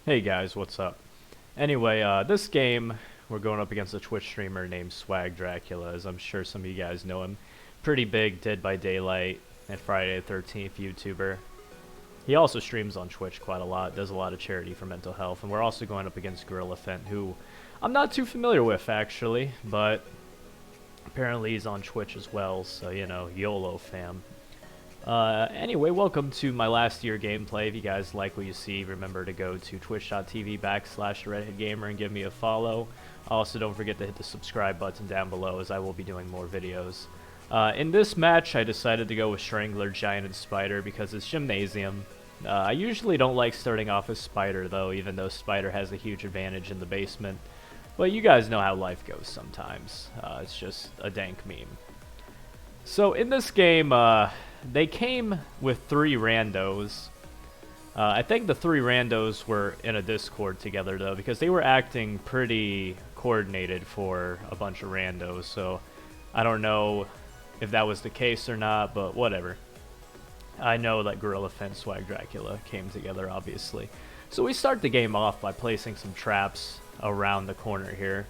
Hey guys, what's up? Anyway, this game, we're going up against a Twitch streamer named Swag Dracula, as I'm sure some of you guys know him. Pretty big Dead by Daylight and Friday the 13th YouTuber. He also streams on Twitch quite a lot, does a lot of charity for mental health, and we're also going up against Gorillaphent, who I'm not too familiar with, actually, but apparently he's on Twitch as well, so, you know, YOLO fam. Anyway, welcome to my last year gameplay. If you guys like what you see, remember to go to twitch.tv/TheRedHeadGamer and give me a follow. Also, don't forget to hit the subscribe button down below, as I will be doing more videos. In this match, I decided to go with Strangler, Giant, and Spider because it's Gymnasium. I usually don't like starting off with Spider, though, even though Spider has a huge advantage in the basement. But you guys know how life goes sometimes. It's just a dank meme. So in this game, they came with 3 randos. I think the 3 randos were in a Discord together, though, because they were acting pretty coordinated for a bunch of randos, so I don't know if that was the case or not, but whatever. I know that Gorillaphent, Swag Dracula came together, obviously. So we start the game off by placing some traps around the corner here.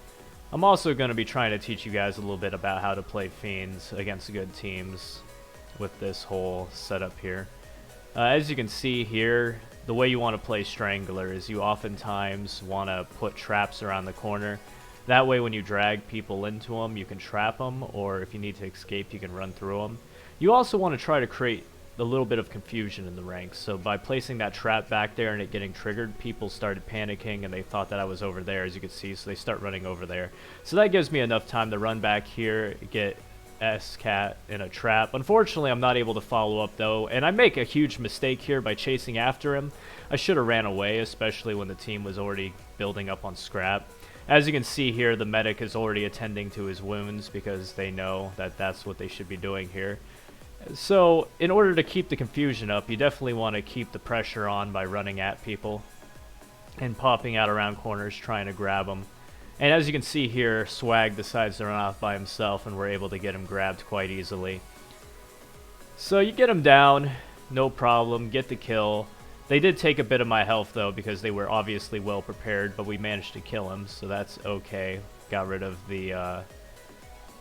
I'm also going to be trying to teach you guys a little bit about how to play Fiends against good teams with this whole setup here. As you can see here, the way you want to play Strangler is you oftentimes want to put traps around the corner. That way when you drag people into them, you can trap them, or if you need to escape, you can run through them. You also want to try to create a little bit of confusion in the ranks. So by placing that trap back there and it getting triggered, people started panicking and they thought that I was over there, as you can see, so they start running over there. So that gives me enough time to run back here, get S-Cat in a trap. Unfortunately, I'm not able to follow up, though, and I make a huge mistake here by chasing after him. I should have ran away, especially when the team was already building up on scrap. As you can see here, the medic is already attending to his wounds because they know that that's what they should be doing here. So, in order to keep the confusion up, you definitely want to keep the pressure on by running at people and popping out around corners trying to grab them. And as you can see here, Swag decides to run off by himself and we're able to get him grabbed quite easily. So you get him down, no problem, get the kill. They did take a bit of my health though because they were obviously well prepared, but we managed to kill him, so that's okay. Got rid of the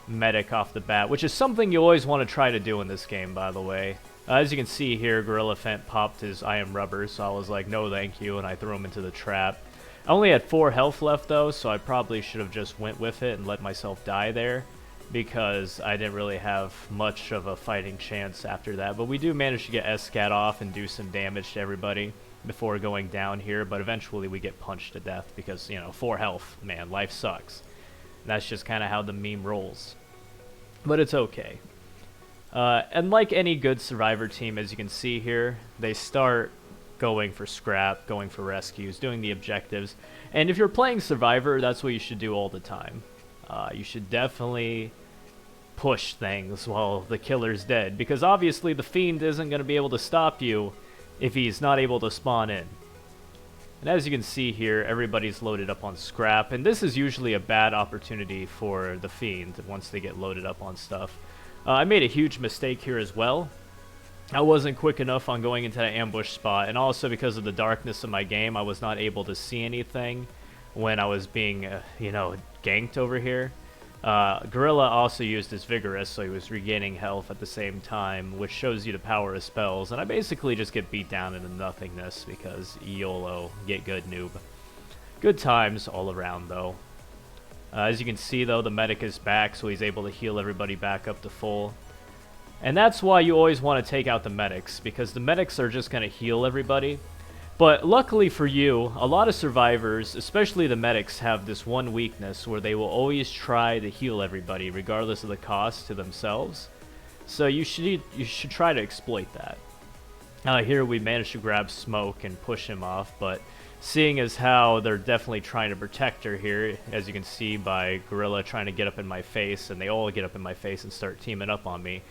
medic off the bat, which is something you always want to try to do in this game, by the way. As you can see here, Gorillaphent popped his iron rubber, so I was like, no thank you, and I threw him into the trap. I only had 4 health left though, so I probably should have just went with it and let myself die there, because I didn't really have much of a fighting chance after that. But we do manage to get S-Cat off and do some damage to everybody before going down here, but eventually we get punched to death because, you know, 4 health, man, life sucks. That's just kind of how the meme rolls. But it's okay. And like any good Survivor team, as you can see here, they start going for scrap, going for rescues, doing the objectives. And if you're playing Survivor, that's what you should do all the time. You should definitely push things while the killer's dead, because obviously the Fiend isn't going to be able to stop you if he's not able to spawn in. And as you can see here, everybody's loaded up on scrap, and this is usually a bad opportunity for the Fiend once they get loaded up on stuff. I made a huge mistake here as well. I wasn't quick enough on going into that ambush spot, and also because of the darkness of my game, I was not able to see anything when I was being, you know, ganked over here. Gorilla also used his Vigorous, so he was regaining health at the same time, which shows you the power of spells, and I basically just get beat down into nothingness because YOLO, get good noob. Good times all around, though. As you can see, though, the medic is back, so he's able to heal everybody back up to full. And that's why you always want to take out the medics, because the medics are just going to heal everybody. But luckily for you, a lot of survivors, especially the medics, have this one weakness where they will always try to heal everybody, regardless of the cost to themselves. So you should try to exploit that. Here we managed to grab Smoke and push him off, but seeing as how they're definitely trying to protect her here, as you can see by Gorilla trying to get up in my face, and they all get up in my face and start teaming up on me.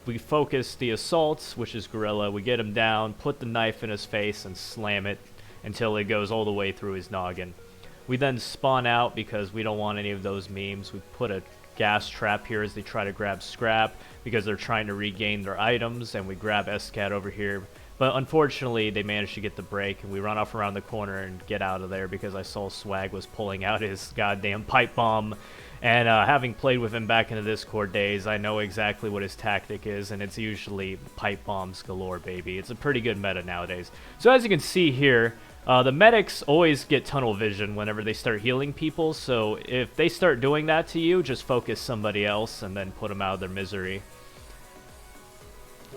We focus the assaults, which is Gorilla. We get him down, put the knife in his face, and slam it until it goes all the way through his noggin. We then spawn out because we don't want any of those memes. We put a gas trap here as they try to grab scrap because they're trying to regain their items, and we grab S-Cat over here But unfortunately, they managed to get the break, and we run off around the corner and get out of there because I saw Swag was pulling out his goddamn pipe bomb. And having played with him back in the Discord days, I know exactly what his tactic is, and it's usually pipe bombs galore, baby. It's a pretty good meta nowadays. So as you can see here, the medics always get tunnel vision whenever they start healing people, so if they start doing that to you, just focus somebody else and then put them out of their misery.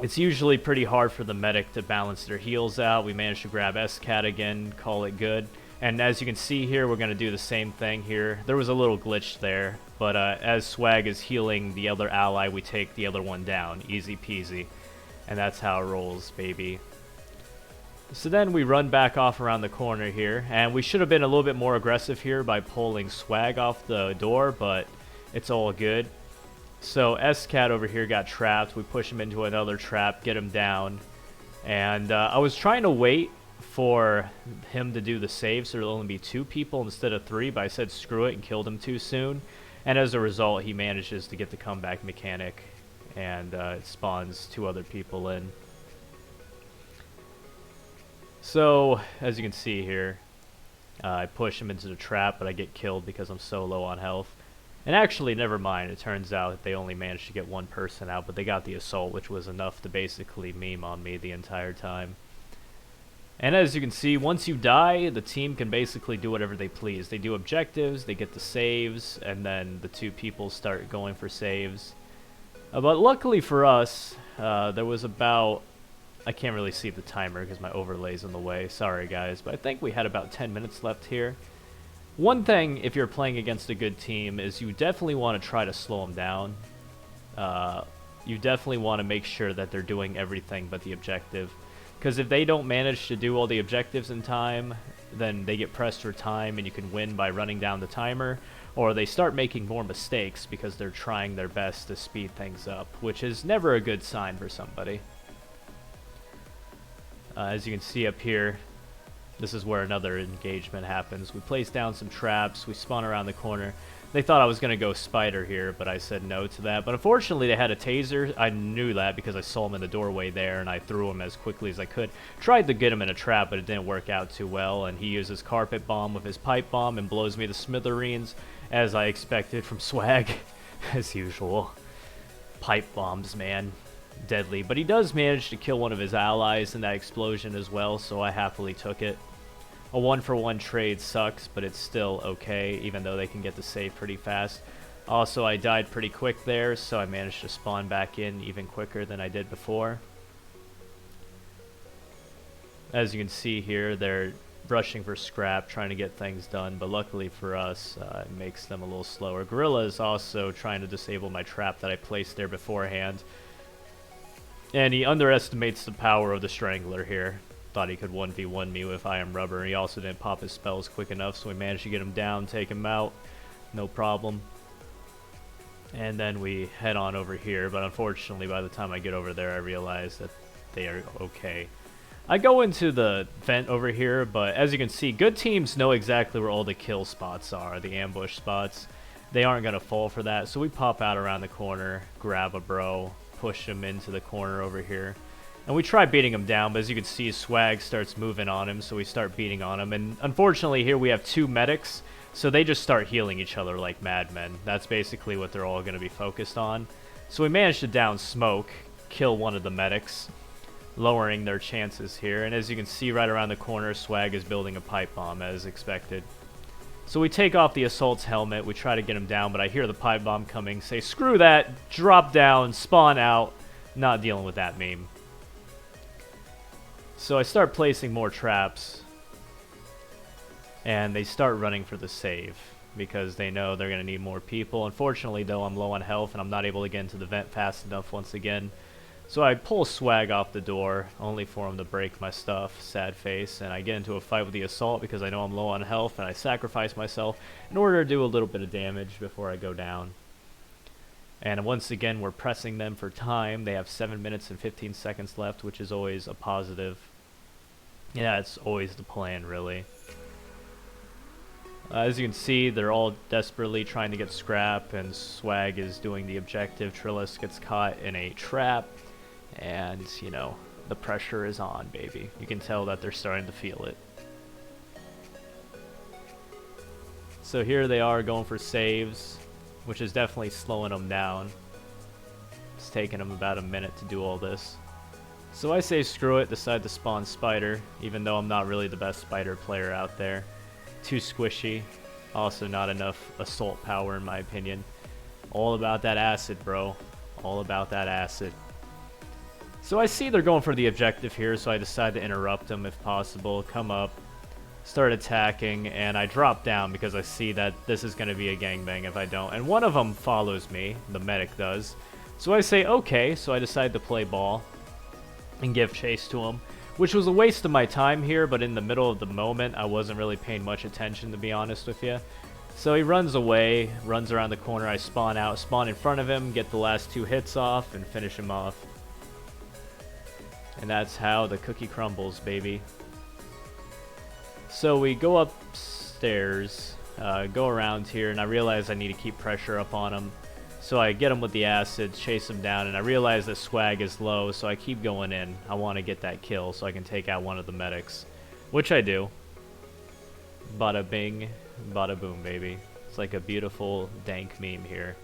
It's usually pretty hard for the medic to balance their heals out. We managed to grab SCAT again, call it good. And as you can see here, we're going to do the same thing here. There was a little glitch there, but as Swag is healing the other ally, we take the other one down. Easy peasy. And that's how it rolls, baby. So then we run back off around the corner here, and we should have been a little bit more aggressive here by pulling Swag off the door, but it's all good. So SCAT over here got trapped. We push him into another trap, get him down. And I was trying to wait for him to do the save so there'll only be 2 people instead of 3, but I said screw it and killed him too soon. And as a result, he manages to get the comeback mechanic, and it spawns 2 other people in. So, as you can see here, I push him into the trap, but I get killed because I'm so low on health. And actually, never mind, it turns out that they only managed to get 1 person out, but they got the assault, which was enough to basically meme on me the entire time. And as you can see, once you die, the team can basically do whatever they please. They do objectives, they get the saves, and then the 2 people start going for saves. But luckily for us, there was about... I can't really see the timer because my overlay's in the way. Sorry, guys, but I think we had about 10 minutes left here. One thing, if you're playing against a good team, is you definitely want to try to slow them down. You definitely want to make sure that they're doing everything but the objective. Because if they don't manage to do all the objectives in time, then they get pressed for time and you can win by running down the timer. Or they start making more mistakes because they're trying their best to speed things up, which is never a good sign for somebody. As you can see up here, this is where another engagement happens. We place down some traps, we spawn around the corner. They thought I was going to go spider here, but I said no to that. But unfortunately, they had a taser. I knew that because I saw him in the doorway there, and I threw him as quickly as I could. Tried to get him in a trap, but it didn't work out too well, and he uses carpet bomb with his pipe bomb and blows me to smithereens, as I expected from Swag, as usual. Pipe bombs, man. Deadly. But he does manage to kill one of his allies in that explosion as well, so I happily took it. A 1-for-1 trade sucks, but it's still okay, even though they can get the save pretty fast. Also, I died pretty quick there, so I managed to spawn back in even quicker than I did before. As you can see here, they're rushing for scrap, trying to get things done, but luckily for us, it makes them a little slower. Gorilla is also trying to disable my trap that I placed there beforehand. And he underestimates the power of the Strangler here. Thought he could 1v1 me with I Am Rubber. He also didn't pop his spells quick enough, so we managed to get him down, take him out. No problem. And then we head on over here, but unfortunately by the time I get over there I realize that they are okay. I go into the vent over here, but as you can see, good teams know exactly where all the kill spots are, the ambush spots. They aren't going to fall for that, so we pop out around the corner, grab a bro, push him into the corner over here. And we try beating him down, but as you can see, Swag starts moving on him, so we start beating on him. And unfortunately, here we have 2 medics, so they just start healing each other like madmen. That's basically what they're all going to be focused on. So we managed to down Smoke, kill one of the medics, lowering their chances here. And as you can see right around the corner, Swag is building a pipe bomb, as expected. So we take off the Assault's helmet, we try to get him down, but I hear the pipe bomb coming, say, screw that, drop down, spawn out, not dealing with that meme. So I start placing more traps, and they start running for the save, because they know they're going to need more people. Unfortunately, though, I'm low on health, and I'm not able to get into the vent fast enough once again. So I pull Swag off the door, only for him to break my stuff, sad face, and I get into a fight with the Assault because I know I'm low on health, and I sacrifice myself in order to do a little bit of damage before I go down. And once again, we're pressing them for time. They have 7 minutes and 15 seconds left, which is always a positive. Yeah, it's always the plan, really. As you can see, they're all desperately trying to get scrap, and Swag is doing the objective. Trillis gets caught in a trap, and, you know, The pressure is on, baby. You can tell that they're starting to feel it. So here they are going for saves, which is definitely slowing them down. It's taking them about a minute to do all this. So I say screw it, decide to spawn Spider, even though I'm not really the best Spider player out there. Too squishy. Also not enough assault power in my opinion. All about that acid, bro. All about that acid. So I see they're going for the objective here, so I decide to interrupt them if possible. Come up, start attacking, and I drop down because I see that this is going to be a gangbang if I don't. And one of them follows me, the medic does. So I say okay, so I decide to play ball and give chase to him, which was a waste of my time here, but in the middle of the moment, I wasn't really paying much attention, to be honest with you. So he runs away, runs around the corner, I spawn out, spawn in front of him, get the last 2 hits off, and finish him off. And that's how the cookie crumbles, baby. So we go upstairs, go around here, and I realize I need to keep pressure up on him. So I get him with the acid, chase him down, and I realize that Swag is low, so I keep going in. I want to get that kill so I can take out one of the medics, which I do. Bada bing, bada boom, baby. It's like a beautiful, dank meme here.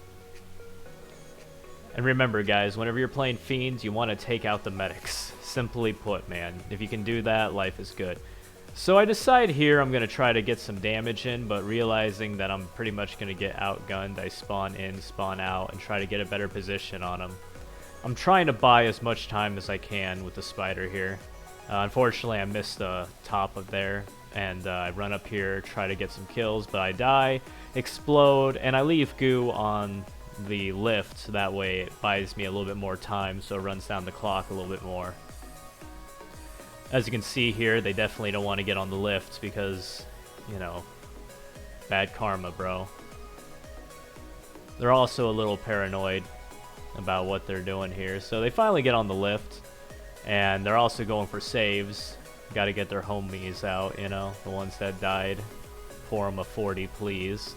And remember, guys, whenever you're playing Fiends, you want to take out the medics. Simply put, man. If you can do that, life is good. So I decide here I'm going to try to get some damage in, but realizing that I'm pretty much going to get outgunned, I spawn in, spawn out, and try to get a better position on him. I'm trying to buy as much time as I can with the Spider here. Unfortunately, I missed the top of there, and I run up here, try to get some kills, but I die, explode, and I leave goo on the lift, so that way it buys me a little bit more time, so it runs down the clock a little bit more. As you can see here, they definitely don't want to get on the lift because, you know, bad karma, bro. They're also a little paranoid about what they're doing here. So they finally get on the lift, and they're also going for saves. Got to get their homies out, you know, the ones that died. Pour them a 40, please.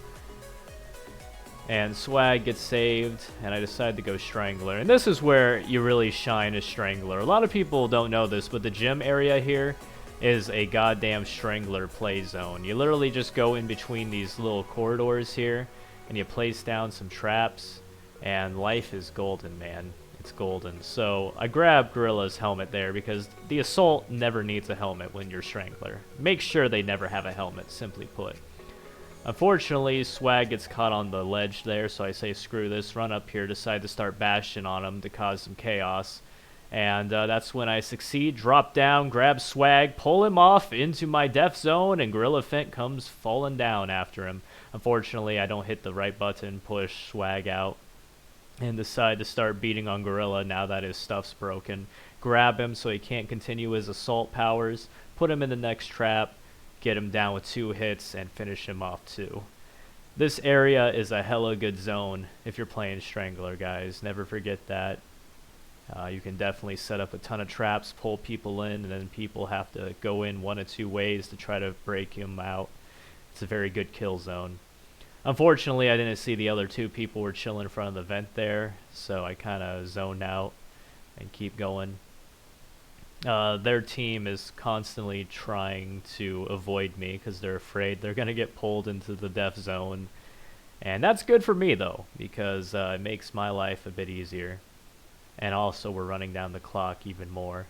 And Swag gets saved, and I decide to go Strangler. And this is where you really shine as Strangler. A lot of people don't know this, but the gym area here is a goddamn Strangler play zone. You literally just go in between these little corridors here, and you place down some traps, and life is golden, man. It's golden. So I grab Gorilla's helmet there because the Assault never needs a helmet when you're Strangler. Make sure they never have a helmet, simply put. Unfortunately, Swag gets caught on the ledge there, so I say screw this, run up here, decide to start bashing on him to cause some chaos. And that's when I succeed, drop down, grab Swag, pull him off into my death zone, and Gorillaphent comes falling down after him. Unfortunately, I don't hit the right button, push Swag out, and decide to start beating on Gorilla now that his stuff's broken. Grab him so he can't continue his assault powers, put him in the next trap, get him down with 2 hits, and finish him off too. This area is a hella good zone if you're playing Strangler, guys. Never forget that. You can definitely set up a ton of traps, pull people in, and then people have to go in 1 of 2 ways to try to break him out. It's a very good kill zone. Unfortunately, I didn't see the other 2 people were chilling in front of the vent there, so I kind of zoned out and keep going. Their team is constantly trying to avoid me because they're afraid they're going to get pulled into the death zone. And that's good for me, though, because it makes my life a bit easier. And also, we're running down the clock even more,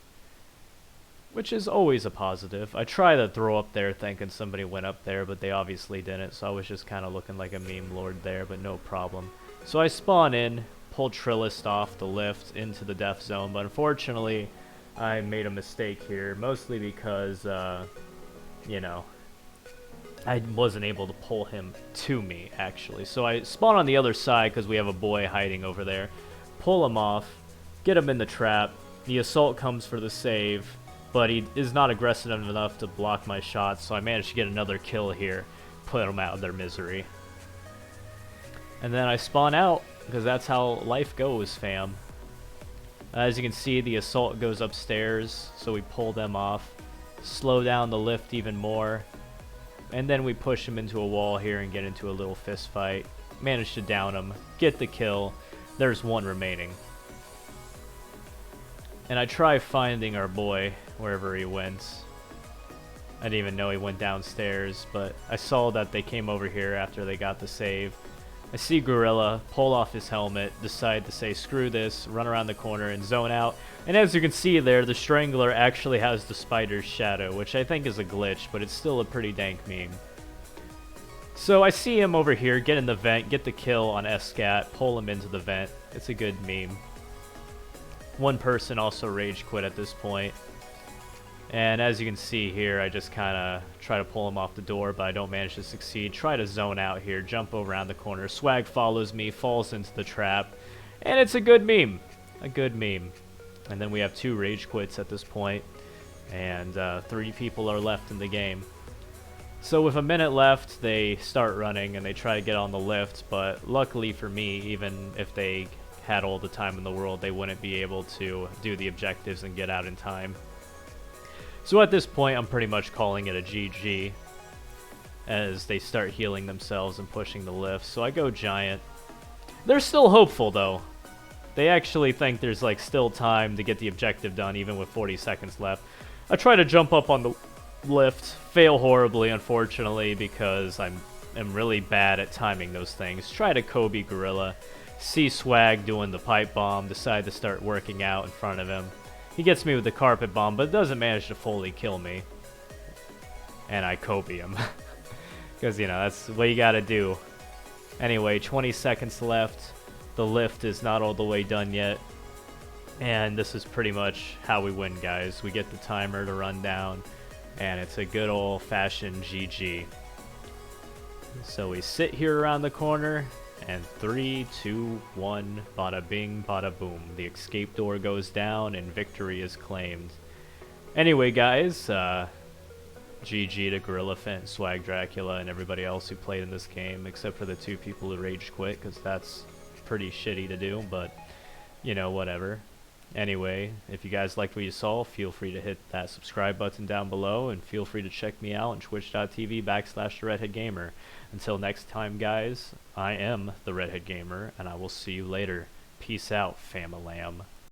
which is always a positive. I try to throw up there thinking somebody went up there, but they obviously didn't, so I was just kind of looking like a meme lord there, but no problem. So I spawn in, pull Trillist off the lift into the death zone, but unfortunately, I made a mistake here, mostly because, you know, I wasn't able to pull him to me, actually. So I spawn on the other side because we have a boy hiding over there. Pull him off, get him in the trap. The Assault comes for the save, but he is not aggressive enough to block my shots, so I managed to get another kill here, put them out of their misery. And then I spawn out, because that's how life goes, fam. As you can see, the Assault goes upstairs, so we pull them off, slow down the lift even more, and then we push him into a wall here and get into a little fist fight. Manage to down him, get the kill. There's 1 remaining. And I try finding our boy wherever he went. I didn't even know he went downstairs, but I saw that they came over here after they got the save. I see Gorilla pull off his helmet, decide to say screw this, run around the corner and zone out. And as you can see there, the Strangler actually has the spider's shadow, which I think is a glitch, but it's still a pretty dank meme. So I see him over here, get in the vent, get the kill on Scat, pull him into the vent. It's a good meme. One person also rage quit at this point. And as you can see here, I just kind of try to pull him off the door, but I don't manage to succeed. Try to zone out here, jump around the corner. Swag follows me, falls into the trap, and it's a good meme. A good meme. And then we have 2 rage quits at this point, and 3 people are left in the game. So with a minute left, they start running, and they try to get on the lift, but luckily for me, even if they had all the time in the world, they wouldn't be able to do the objectives and get out in time. So at this point, I'm pretty much calling it a GG as they start healing themselves and pushing the lift. So I go Giant. They're still hopeful, though. They actually think there's like still time to get the objective done, even with 40 seconds left. I try to jump up on the lift, fail horribly, unfortunately, because I'm really bad at timing those things. Try to Kobe Gorilla, see Swag doing the pipe bomb, decide to start working out in front of him. He gets me with the carpet bomb, but doesn't manage to fully kill me. And I Kobe him. Because, you know, that's what you gotta do. Anyway, 20 seconds left. The lift is not all the way done yet. And this is pretty much how we win, guys. We get the timer to run down. And it's a good old-fashioned GG. So we sit here around the corner. And 3, 2, 1, bada bing, bada boom. The escape door goes down and victory is claimed. Anyway, guys, GG to Gorillaphent, Swag Dracula, and everybody else who played in this game, except for the 2 people who rage quit, because that's pretty shitty to do, but, you know, whatever. Anyway, if you guys liked what you saw, feel free to hit that subscribe button down below, and feel free to check me out on twitch.tv/TheRedHeadGamer. Until next time, guys, I am TheRedHeadGamer, and I will see you later. Peace out, fam-a-lam.